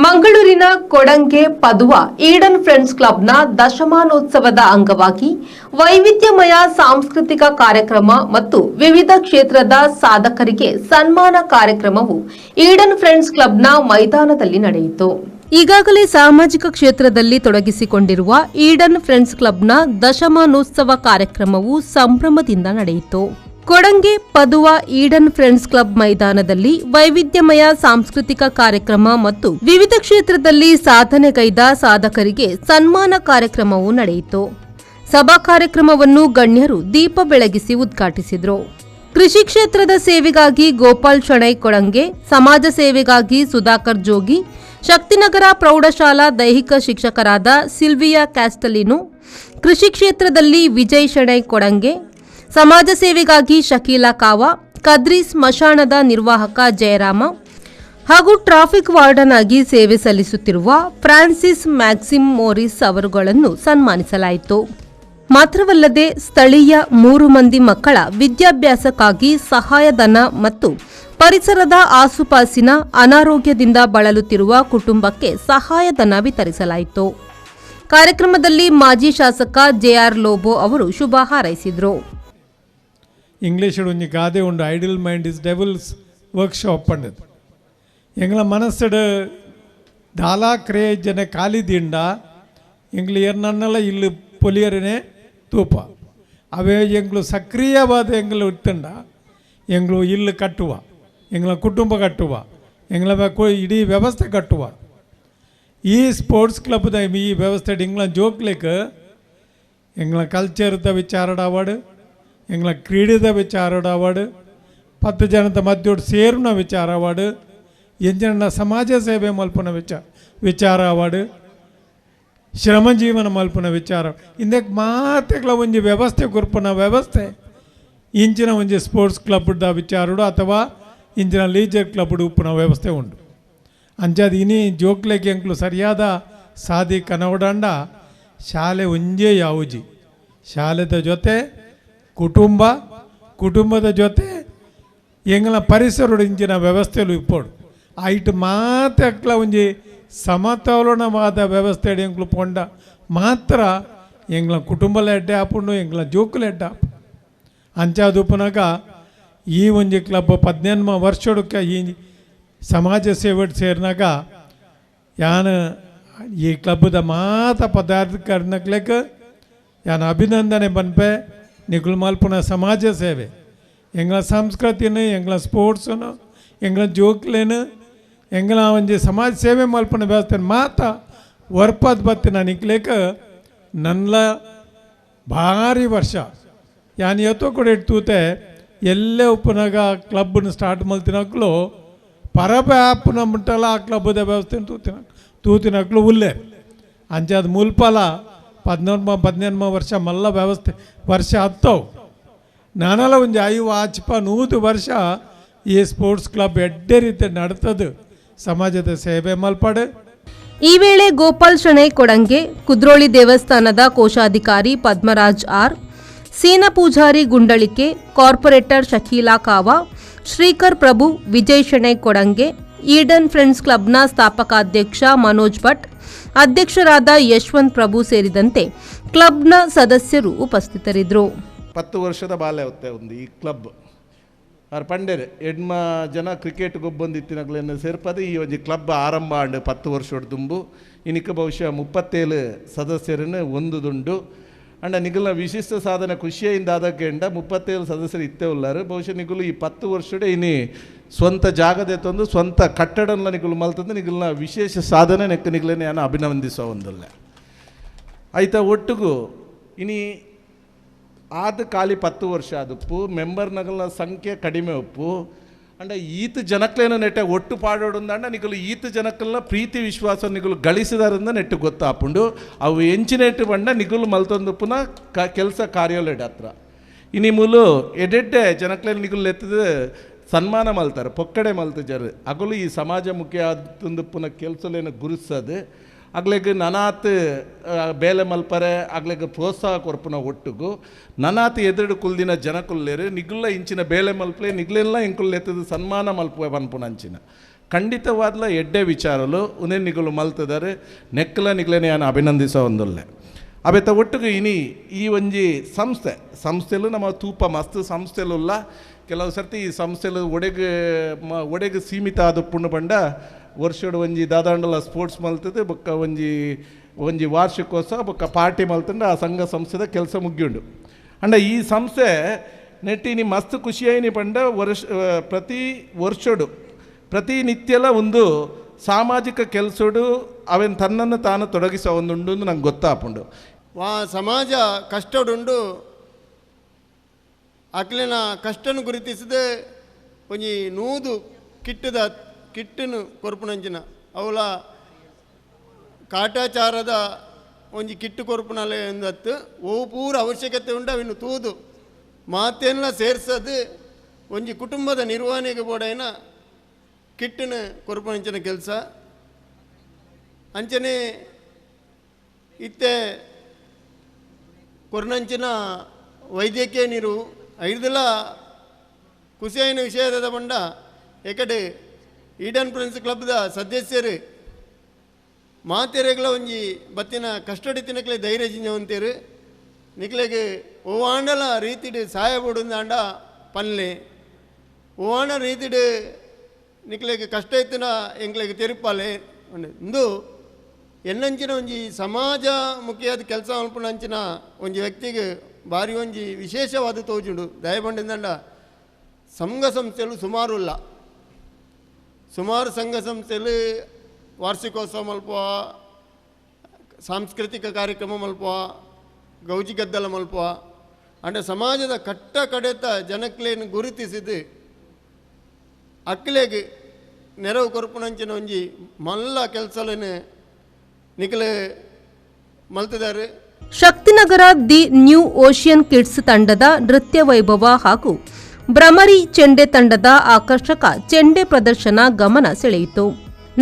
ಮಂಗಳೂರಿನ ಕೊಡಂಗೆ ಪದುವ Eden friends ಕ್ಲಬ್ನ ದಶಮಾನೋತ್ಸವದ ಅಂಗವಾಗಿ ವೈವಿಧ್ಯಮಯ ಸಾಂಸ್ಕೃತಿಕ ಕಾರ್ಯಕ್ರಮ ಮತ್ತು ವಿವಿಧ ಕ್ಷೇತ್ರದ ಸಾಧಕರಿಗೆ ಸನ್ಮಾನ ಕಾರ್ಯಕ್ರಮವು ಈಡನ್ ಫ್ರೆಂಡ್ಸ್ ಕ್ಲಬ್ನ ಮೈದಾನದಲ್ಲಿ ನಡೆಯಿತು. ಈಗಾಗಲೇ ಸಾಮಾಜಿಕ ಕ್ಷೇತ್ರದಲ್ಲಿ ತೊಡಗಿಸಿಕೊಂಡಿರುವ ಈಡನ್ ಫ್ರೆಂಡ್ಸ್ ಕ್ಲಬ್ನ ದಶಮಾನೋತ್ಸವ ಕಾರ್ಯಕ್ರಮವು ಸಂಭ್ರಮದಿಂದ ನಡೆಯಿತು. ಕೊಡಂಗೆ ಪದುವ ಈಡನ್ ಫ್ರೆಂಡ್ಸ್ ಕ್ಲಬ್ ಮೈದಾನದಲ್ಲಿ ವೈವಿಧ್ಯಮಯ ಸಾಂಸ್ಕೃತಿಕ ಕಾರ್ಯಕ್ರಮ ಮತ್ತು ವಿವಿಧ ಕ್ಷೇತ್ರದಲ್ಲಿ ಸಾಧನೆಗೈದ ಸಾಧಕರಿಗೆ ಸನ್ಮಾನ ಕಾರ್ಯಕ್ರಮವು ನಡೆಯಿತು. ಸಭಾ ಕಾರ್ಯಕ್ರಮವನ್ನು ಗಣ್ಯರು ದೀಪ ಬೆಳಗಿಸಿ ಉದ್ಘಾಟಿಸಿದರು. ಕೃಷಿ ಕ್ಷೇತ್ರದ ಸೇವೆಗಾಗಿ ಗೋಪಾಲ್ ಶೆಣೈ ಕೊಡಂಗೆ, ಸಮಾಜ ಸೇವೆಗಾಗಿ ಸುಧಾಕರ್ ಜೋಗಿ, ಶಕ್ತಿನಗರ ಪ್ರೌಢಶಾಲಾ ದೈಹಿಕ ಶಿಕ್ಷಕರಾದ ಸಿಲ್ವಿಯಾ ಕ್ಯಾಸ್ಟಲಿನೋ, ಕೃಷಿ ಕ್ಷೇತ್ರದಲ್ಲಿ ವಿಜಯ್ ಶೆಣೈ ಕೊಡಂಗೆ, ಸಮಾಜ ಸೇವೆಗಾಗಿ ಶಕೀಲಾ ಕಾವಾ, ಕದ್ರಿ ಸ್ಮಶಾನದ ನಿರ್ವಾಹಕ ಜಯರಾಮ ಹಾಗೂ ಟ್ರಾಫಿಕ್ ವಾರ್ಡನ್ ಆಗಿ ಸೇವೆ ಸಲ್ಲಿಸುತ್ತಿರುವ ಫ್ರಾನ್ಸಿಸ್ ಮ್ಯಾಕ್ಸಿಮ್ ಮೋರಿಸ್ ಅವರುಗಳನ್ನು ಸನ್ಮಾನಿಸಲಾಯಿತು. ಮಾತ್ರವಲ್ಲದೆ ಸ್ಥಳೀಯ 3 ಮಂದಿ ಮಕ್ಕಳ ವಿದ್ಯಾಭ್ಯಾಸಕ್ಕಾಗಿ ಸಹಾಯಧನ ಮತ್ತು ಪರಿಸರದ ಆಸುಪಾಸಿನ ಅನಾರೋಗ್ಯದಿಂದ ಬಳಲುತ್ತಿರುವ ಕುಟುಂಬಕ್ಕೆ ಸಹಾಯಧನ ವಿತರಿಸಲಾಯಿತು. ಕಾರ್ಯಕ್ರಮದಲ್ಲಿ ಮಾಜಿ ಶಾಸಕ ಜೆಆರ್ ಲೋಬೋ ಅವರು ಶುಭ ಹಾರೈಸಿದರು. ಇಂಗ್ಲೀಷ್ ಒಂಜಿ ಗಾದೆ ಉಂಡು, idle mind is devil's workshop ಪಂಡದು. ಎಂಗ್ಲ ಮನಸ್ಸಡು ದಾಲಾ ಕ್ರೇಜ್ ಜನ ಕಾಲಿದಿಂಡ ಎಂಗ್ಲು ಎರ್ನನ್ನೆಲ್ಲ ಇಲ್ಲಿ ಪೊಲಿಯರನೇ ತೂಪ ಅವೇ ಎಂಗ್ಲು ಸಕ್ರಿಯವಾದ ಎಂಗ್ಲು ಇತ್ತಂಡ ಎಂಗ್ಲು ಇಲ್ಲಿ ಕಟ್ಟುವ, ಎಂಗ್ಲ ಕುಟುಂಬ ಕಟ್ಟುವ, ಎಂಗ್ಲ ಇಡೀ ವ್ಯವಸ್ಥೆ ಕಟ್ಟುವ. ಈ ಸ್ಪೋರ್ಟ್ಸ್ ಕ್ಲಬ್ದ ಈ ವ್ಯವಸ್ಥೆ ಎಂಗ್ಲ ಜೋಕ್ಲಿಕ್ಕೆ ಎಂಗ್ಲ ಕಲ್ಚರ್ದ ವಿಚಾರಡಾವಾಡು, ಎಂಗ್ಲ ಕ್ರೀಡೆದ ವಿಚಾರಡಾವಾಡು, 10 ಜನದ ಮಧ್ಯೋಡು ಸೇರಿನ ವಿಚಾರವಾಡು, ಎಂಜನ ಸಮಾಜ ಸೇವೆ ಮಲ್ಪನ ವಿಚಾರವಾಡು, ಶ್ರಮಜೀವನ ಮಲ್ಪನ ವಿಚಾರ ಇಂದಕ್ಕೆ ಮಾತೆಗಳ ಒಂಜಿ ವ್ಯವಸ್ಥೆ ಗುರುಪನ ವ್ಯವಸ್ಥೆ ಇಂಚಿನ ಒಂಜಿ ಸ್ಪೋರ್ಟ್ಸ್ ಕ್ಲಬ್ದ ವಿಚಾರಡು ಅಥವಾ ಇಂಚಿನ ಲೀಜರ್ ಕ್ಲಬ್ಡು ಉಪ್ಪುನ ವ್ಯವಸ್ಥೆ ಉಂಡು. ಅಂಚಾದ ಇನಿ ಜೋಕ್ಲೆಗೆ ಎಂಕ್ಲು ಸರಿಯಾದ ಸಾಧಿ ಕನವಡಂಡ ಶಾಲೆ ಒಂಜೇ ಯಾವುಜಿ, ಶಾಲೆದ ಜೊತೆ ಕುಟುಂಬದ ಜೊತೆ ಎಂಗ್ಲ ಪರಿಸರ ಇಂಚಿನ ವ್ಯವಸ್ಥೆಲು ಇಪ್ಪೋಡು ಐಟ್ ಮಾತಕ್ಲ ಒಂಜಿ ಸಮತೋಲನವಾದ ವ್ಯವಸ್ಥೆ ಎಂಗ್ಲು ಪೊಂಡ ಮಾತ್ರ ಎಂಗ್ಲ ಕುಟುಂಬಲ ಎಡ್ಡೆ ಹಾಪುಂಡು, ಎಂಗ್ಲ ಜೋಕುಲ ಎಡ್ಡೆ ಹಾಪು ಅಂಚಾದುಪ್ಪನಾಗ ಈ ಒಂಜಿ ಕ್ಲಬ್ 18 ವರ್ಷಕ್ಕೆ ಈ ಸಮಾಜ ಸೇವೆ ಸೇರಿನಾಗ ಯಾನು ಈ ಕ್ಲಬ್ದ ಮಾತ ಪದಾಧಿಕಾರಿನಕ್ಲೆಕ್ಕ ಯಾನು ಅಭಿನಂದನೆ ಬನ್ಪೆ. ನಿಗುಲ್ ಮಲ್ಪನ ಸಮಾಜ ಸೇವೆ ಎಂಗ್ಲ ಸಂಸ್ಕೃತಿನ, ಎಂಗ್ಲ ಸ್ಪೋರ್ಟ್ಸನು, ಎಂಗ್ಲ ಜೋಕ್ಲೇನು, ಎಂಗ್ಲ ಒಂಜಿ ಸಮಾಜ ಸೇವೆ ಮಲ್ಪನ ವ್ಯವಸ್ಥೆ ಮಾತ ವರ್ಪದ ಬತ್ತಿನ ನಿಕ್ಲೇಕ ನನ್ಲ ಭಾರಿ ವರ್ಷ ಯಾನು ಎತ್ತೋ ಕೂಡ ಇಡ್ತೂತೆ ಎಲ್ಲೇ ಉಪ್ಪನಾಗ ಕ್ಲಬ್ನ ಸ್ಟಾರ್ಟ್ ಮಲ್ತಿನಕ್ಲು ಪರಬ ಆ್ಯಪ್ನ ಮುಟ್ಟಲ್ಲ ಆ ಕ್ಲಬ್ದ ವ್ಯವಸ್ಥೆ ತೂತಿನಕ್ಲು ಉಲ್ಲೇ ಅಂಚಾದ ಮುಲ್ಪಲ 18 ವರ್ಷ ಮಲ್ಲ ವ್ಯವಸ್ಥೆ ವರ್ಷ ಹತ್ತವು ನಾನೆಲ್ಲ ಒಂದು 5 ವರ್ಷ ಈ ಸ್ಪೋರ್ಟ್ಸ್ ಕ್ಲಬ್ ಎಡ್ಡೆ ರೀತಿ ನಡ್ತದೆ ಸಮಾಜದ ಸೇವೆ ಮಲ್ಪಡೆ. ಈ ವೇಳೆ ಗೋಪಾಲ್ ಶೆಣೈ ಕೊಡಂಗೆ, ಕುದ್ರೋಳಿ ದೇವಸ್ಥಾನದ ಕೋಶಾಧಿಕಾರಿ ಪದ್ಮರಾಜ್ ಆರ್, ಸೀನಾ ಪೂಜಾರಿ ಗುಂಡಳಿಕೆ, ಕಾರ್ಪೊರೇಟರ್ ಶಕೀಲಾ ಕಾವಾ, ಶ್ರೀಕರ್ ಪ್ರಭು, ವಿಜಯ್ ಶೆಣೈ ಕೊಡಂಗೆ, ಈಡನ್ ಫ್ರೆಂಡ್ಸ್ ಕ್ಲಬ್ನ ಸ್ಥಾಪಕಾಧ್ಯಕ್ಷ ಮನೋಜ್ ಭಟ್, ಅಧ್ಯಕ್ಷರಾದ ಯಶವಂತ್ ಪ್ರಭು ಸೇರಿದಂತೆ ಕ್ಲಬ್ನ ಸದಸ್ಯರು ಉಪಸ್ಥಿತರಿದ್ದರು. 10 ವರ್ಷದ ಬಾಲ್ಯ ಒಂದು ಈ ಕ್ಲಬ್ ಅವ್ರು ಪಂಡೇರು ಎಡ್ಮ ಜನ ಕ್ರಿಕೆಟ್ ಗೊಬ್ಬೊಂದಿತ್ತಿನಗಳನ್ನ ಸೇರ್ಪದೆ ಈ ಒಂದು ಕ್ಲಬ್ ಆರಂಭ ಆಂಡು 10 ವರ್ಷ ತುಂಬು ಇನಿಕ ಬಹುಶಃ 37 ಸದಸ್ಯರನ್ನು ಒಂದುದುಂಡು ಅಂಡ ನಿಗಲ್ನ ವಿಶಿಷ್ಟ ಸಾಧನೆ ಖುಷಿಯಿಂದ ಆದಕ್ಕೆ 37 ಸದಸ್ಯರು ಇತ್ತೇ ಉಳ್ಳಾರು. ಬಹುಶಃ ನಿಗಲು ಈ 10 ವರ್ಷಡೆ ಇನಿ ಸ್ವಂತ ಜಾಗದ ತಂದು ಸ್ವಂತ ಕಟ್ಟಡನ ನಿಗಲು ಮಲ್ತಂದು ನಿಗಲ್ನ ವಿಶೇಷ ಸಾಧನೆ ನೆಕ್ಕ ನಿಗಲೇ ನಾನು ಅಭಿನಂದಿಸೋ ಒಂದಲ್ಲ ಆಯ್ತಾ. ಒಟ್ಟಿಗೂ ಇನಿ ಆದ ಖಾಲಿ 10 ವರ್ಷ ಆದಪ್ಪು ಮೆಂಬರ್ನಗಳ ಸಂಖ್ಯೆ ಕಡಿಮೆ ಉಪ್ಪು ಅಂಡ ಈತ ಜನಕ್ಲೇನ ನೆಟ್ಟೆ ಒಟ್ಟು ಪಾಡೋಡಂದ ನಿಗಲು ಈತ ಜನಕ್ಕೆಲ್ಲ ಪ್ರೀತಿ ವಿಶ್ವಾಸ ನಿಗಲು ಗಳಿಸಿದಾರಿಂದ ನೆಟ್ಟು ಗೊತ್ತಾಪುಂಡು ಅವು ಎಂಚಿನೆಟ್ಟು ಬಂಡ ನಿಗಲು ಮಲ್ತೊಂದು ಪುನಃ ಕೆಲಸ ಕಾರ್ಯೋಲೆಡ್ ಹತ್ರ ಇನಿ ಮೂಲು ಎಡೆಡ್ಡೆ ಜನಕ್ಲೇನ ನಿಗಲು ಎತ್ತದ ಸನ್ಮಾನ ಮಲ್ತಾರೆ ಪೊಕ್ಕಡೆ ಮಲ್ತಜರು ಅಗಲು ಈ ಸಮಾಜ ಮುಖ್ಯ ಆದಂದು ಪುನಃ ಕೆಲಸಲೇನು ಗುರುಸದು ಆಗ್ಲಿಗೆ ನನಾತ್ ಬೇಲೆ ಮಲ್ಪರೆ ಆಗ್ಲಿಗೆ ಪ್ರೋತ್ಸಾಹ ಕೊರ್ಪುನ ಒಟ್ಟಿಗೂ ನನಾತ್ ಎದುರು ಕುಲ್ದಿನ ಜನ ಕುಲ್ಲೇರು ನಿಗುಲ್ಲ ಇಂಚಿನ ಬೇಲೆ ಮಲ್ಪಲೆ ನಿಗ್ಲೆಲ್ಲ ಇಂಕುಲ್ ಎತ್ತದು ಸನ್ಮಾನ ಮಲ್ಪುವೆ ಪನ್ಪುನ ಅಂಚಿನ ಖಂಡಿತವಾದ್ಲ ಎಡ್ಡೆ ವಿಚಾರಲು ಉನೇ ನಿಗಲು ಮಲ್ತಿದ್ದಾರೆ ನೆಕ್ಕಲ ನಿಗ್ಲೇನೆ ನಾನು ಅಭಿನಂದಿಸೋ ಒಂದೊಲ್ಲೆ ಅವೆತ ಒಟ್ಟಿಗೆ ಇನಿ ಈ ಒಂಜಿ ಸಂಸ್ಥೆಲು ನಮ್ಮ ತೂಪ ಮಸ್ತ್ ಸಂಸ್ಥೆಲುಲ್ಲ ಕೆಲವು ಸರ್ತಿ ಈ ಸಂಸ್ಥೆಲು ಒಡೆಗೆ ಸೀಮಿತ ಆದ ಪುಣ್ಣ ಬಂಡ ವರ್ಷದ ಒಂಜಿ ದಾದಾಂಡಲ ಸ್ಪೋರ್ಟ್ಸ್ ಮಲ್ತದೆ ಬೊಕ್ಕ ಒಂಜಿ ವಾರ್ಷಿಕೋತ್ಸವ ಬೊಕ್ಕ ಪಾರ್ಟಿ ಮಲ್ತಂಡ ಆ ಸಂಘ ಸಂಸ್ಥೆದ ಕೆಲಸ ಮುಗಿಯುಂಡು ಅಂಡ ಈ ಸಂಸ್ಥೆ ನೆಟ್ಟಿನಿ ಮಸ್ತ್ ಖುಷಿಯಾಯಿನಿ ಪಂಡ ಪ್ರತಿ ವರ್ಷಡು ಪ್ರತಿನಿತ್ಯಲ ಒಂದು ಸಾಮಾಜಿಕ ಕೆಲಸಡು ಅವೇನು ತನ್ನನ್ನು ತಾನು ತೊಡಗಿಸೋ ಒಂದುಂಡು ನಂಗೆ ಗೊತ್ತಾಪುಂಡು ಸಮಾಜ ಕಷ್ಟಡುಂಡು ಅಕ್ಲಿನ ಕಷ್ಟನು ಗುರುತಿಸದೆ ಒಂಜಿ ನೂದು ಕಿಟ್ಟನು ಕೊರ್ಪುನಂಚಿನ ಅವಳ ಕಾಟಾಚಾರದ ಒಂಜಿ ಕಿಟ್ಟು ಕೊರ್ಪುನಲೆ ಎಂದತ್ತು ಓ ಪೂರ ಅವಶ್ಯಕತೆ ಉಂಡು ಅವಿನ್ನು ತೂದು ಮಾತೆಲ್ಲ ಸೇರ್ಸದು ಒಂಜಿ ಕುಟುಂಬದ ನಿರ್ವಹಣೆಗೆ ಬೋಡೈನ ಕಿಟ್ಟನ ಕೊರ್ಪುನಂಚಿನ ಕೆಲಸ ಅಂಚನೆ ಇತ್ತೆ ಕೊರ್ನಂಚಿನ ವೈದ್ಯಕೀಯ ನೀರು ಐದಲ ಖುಷಿಯಾಯಿನ ವಿಷಯದ ಬಂಡ ಏಕಡೆ ಈಡನ್ ಪ್ರಿನ್ಸ್ ಕ್ಲಬ್ದ ಸದಸ್ಯರು ಮಾತೆರೆಗಳ ಒಂಜಿ ಬತ್ತಿನ ಕಷ್ಟಡಿ ತಿನ್ನಕ್ಲೆ ಧೈರ್ಯ ಜಿಂಜವಂತೇರು ನಿಕ್ಲೆಗೆ ಓವಾಂಡಲ ರೀತಿಡು ಸಹಾಯ ಪಡುಂದಾಂಡ ಪನ್ಲೆ ಓವಾಂಡ ರೀತಿಡು ನಿಕ್ಲೆಗೆ ಕಷ್ಟ ಇತ್ತಿನ ಎಂಕ್ಲೆಗೆ ತೆರುಪಾಲೆ ಇಂದು ಎನ್ನಂಚಿನ ಒಂಜಿ ಸಮಾಜ ಮುಖಿಯಾದ ಕೆಲಸ ಮಲ್ಪುನಂಚಿನ ಒಂಜಿ ವ್ಯಕ್ತಿಗೆ ಭಾರಿ ಒಂಜಿ ವಿಶೇಷವಾದ ತೋಜುಂಡು ದಯಬಂಡಿಂದಂಡ ಸಂಘ ಸಂಸ್ಥೆಲು ಸುಮಾರು ಸಂಘ ಸಂಸ್ಥೆಲು ವಾರ್ಷಿಕೋತ್ಸವ ಮಲ್ಪುವ ಸಾಂಸ್ಕೃತಿಕ ಕಾರ್ಯಕ್ರಮ ಮಲ್ಪುವ ಗೌಜಿ ಗದ್ದಲ ಮಲ್ಪುವ ಅಂಡ ಸಮಾಜದ ಕಟ್ಟ ಕಡೆತ ಜನಕ್ಲೇನು ಗುರುತಿಸಿದು ಅಕ್ಲೆಗೆ ನೆರವು ಕೊರ್ಪುನಂಚಿನ ಒಂಜಿ ಮಲ್ಲ ಕೆಲಸಲೇನೆ ನಿಖಲೆ ಮಲ್ತಿದ್ದಾರೆ. Shaktinagar the new ocean kids ತಂಡದ ನೃತ್ಯ ವೈಭವ ಹಾಗೂ ಭ್ರಮರಿ ಚೆಂಡೆ ತಂಡದ ಆಕರ್ಷಕ ಚೆಂಡೆ ಪ್ರದರ್ಶನ ಗಮನ ಸೆಳೆಯಿತು.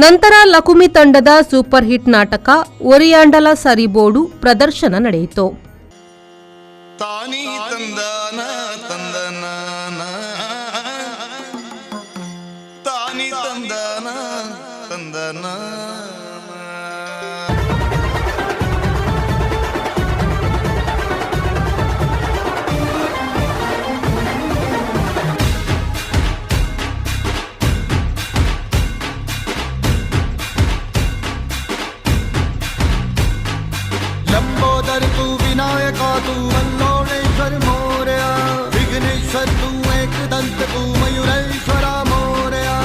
ನಂತರ ಲಕುಮಿ ತಂಡದ ಸೂಪರ್ ಹಿಟ್ ನಾಟಕ ಒರಿಯಾಂಡಲ ಸರಿಬೋಡು ಪ್ರದರ್ಶನ ನಡೆಯಿತು. लंबोदर तू विनायका तू मल्लोणेश्वर मोरया विघ्नेश्वर तू एकदंत तू मयूरेश्वरा मोरया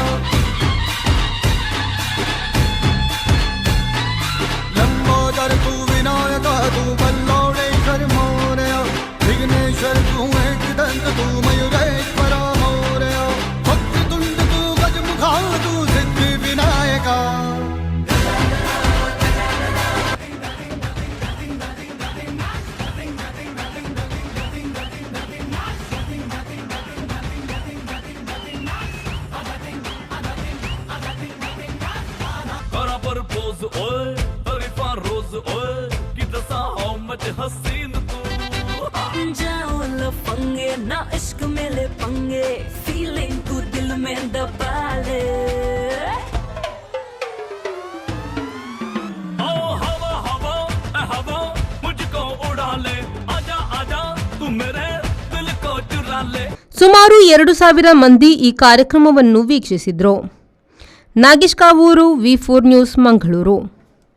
लंबोदर तू विनायका तू मल्लोणेश्वर मोरया विघ्नेश्वर तू एकदंत तू मयूरेश्वरा मोरया वक्रतुंड तू गजमुखा तू सिद्धि विनायका हसीन तू जाओ लफंगे ना इश्क में ले पंगे फीलिंग तू दिल में दबा ले ओ हवा हवा हवा मुझको उड़ा ले आजा आजा तू मेरे दिल को चुरा ले. ಸುಮಾರು 2,000 ಮಂದಿ ಈ ಕಾರ್ಯಕ್ರಮವನ್ನು ವೀಕ್ಷಿಸಿದ್ರು. ನಾಗೇಶ್ ಕಾವೂರು, ವಿ4 ನ್ಯೂಸ್, ಮಂಗಳೂರು.